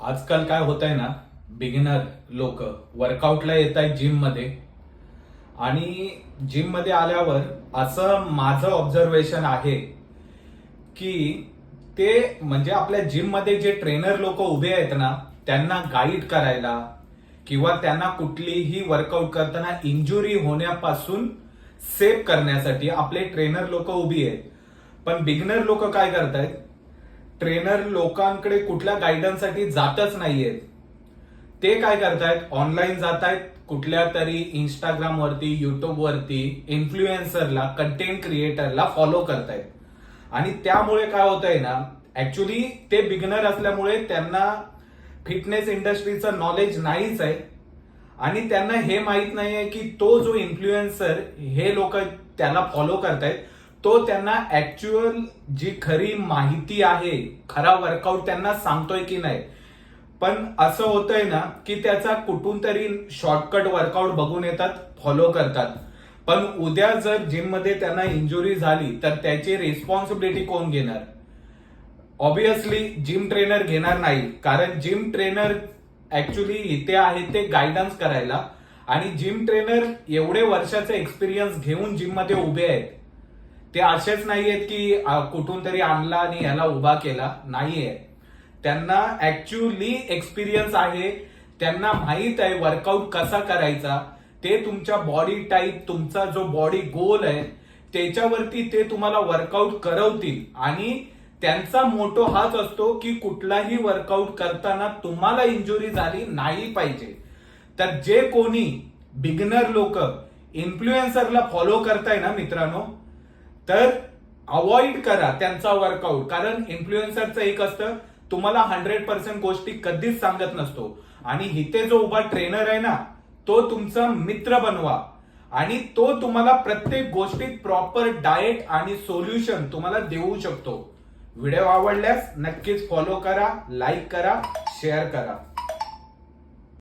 आजकाल काय होत आहे ना, बिगिनर लोक वर्कआउटला येत आहेत जिम मध्ये. आणि जिम मध्ये आल्यावर असं माझं ऑब्झर्वेशन आहे की ते म्हणजे आपल्या जिम मध्ये जे ट्रेनर लोक उभे आहेत ना, त्यांना गाईड करायला किंवा त्यांना कुठलीही वर्कआउट करताना इंजुरी होण्यापासून सेव्ह करण्यासाठी आपले ट्रेनर लोक उभी आहेत. पण बिगिनर लोक काय करतायत, ट्रेनर लोकांकडे कुठल्या गायडन्ससाठी जातच नाहीयेत. ते काय करतायत, ऑनलाईन जातायत, कुठल्या तरी इंस्टाग्राम वरती, युट्यूब वरती इन्फ्लुएन्सरला, कंटेंट क्रिएटरला फॉलो करतायत. आणि त्यामुळे काय होतंय ना, ऍक्च्युली ते बिगिनर असल्यामुळे त्यांना फिटनेस इंडस्ट्रीचं नॉलेज नाहीच आहे. आणि त्यांना हे माहित नाहीये की तो जो इन्फ्लुएन्सर हे लोक त्याला फॉलो करतायत, तो त्यांना ऍक्च्युअल जी खरी माहिती आहे, खरा वर्कआउट त्यांना सांगतोय की नाही. पण असं होतंय ना की त्याचा कुठून तरी शॉर्टकट वर्कआउट बघून येतात, फॉलो करतात. पण उद्या जर जिम मध्ये त्यांना इंजुरी झाली तर त्याची रिस्पॉन्सिबिलिटी कोण घेणार? ऑब्विसली जिम ट्रेनर घेणार नाही, कारण जिम ट्रेनर ऍक्च्युली इथे आहे ते गायडन्स करायला. आणि जिम ट्रेनर एवढे वर्षाचे एक्सपिरियन्स घेऊन जिम मध्ये उभे आहेत. ते असेच नाहीयेत की कुठून तरी आणला आणि याला उभा केला, नाहीये. त्यांना ऍक्च्युअली एक्सपिरियन्स आहे. त्यांना माहित आहे वर्कआउट कसा करायचा. ते तुमच्या बॉडी टाईप, तुमचा जो बॉडी गोल आहे त्याच्यावरती ते तुम्हाला वर्कआउट करवतील. आणि त्यांचा मोटो हाच असतो की कुठलाही वर्कआउट करताना तुम्हाला इंजुरी झाली नाही पाहिजे. तर जे कोणी बिगिनर लोक इन्फ्लुएन्सरला फॉलो करताय ना मित्रांनो, तर अवॉइड करा त्यांचा वर्कआउट. कारण इन्फ्लुएन्सरचं एक असतं, तुम्हाला 100% गोष्टी कधीच सांगत नसतो. आणि इथे जो उभा ट्रेनर आहे ना, तो तुमचा मित्र बनवा. आणि तो तुम्हाला प्रत्येक गोष्टीत प्रॉपर डाएट आणि सोल्युशन तुम्हाला देऊ शकतो. व्हिडिओ आवडल्यास नक्कीच फॉलो करा, लाईक करा, शेअर करा.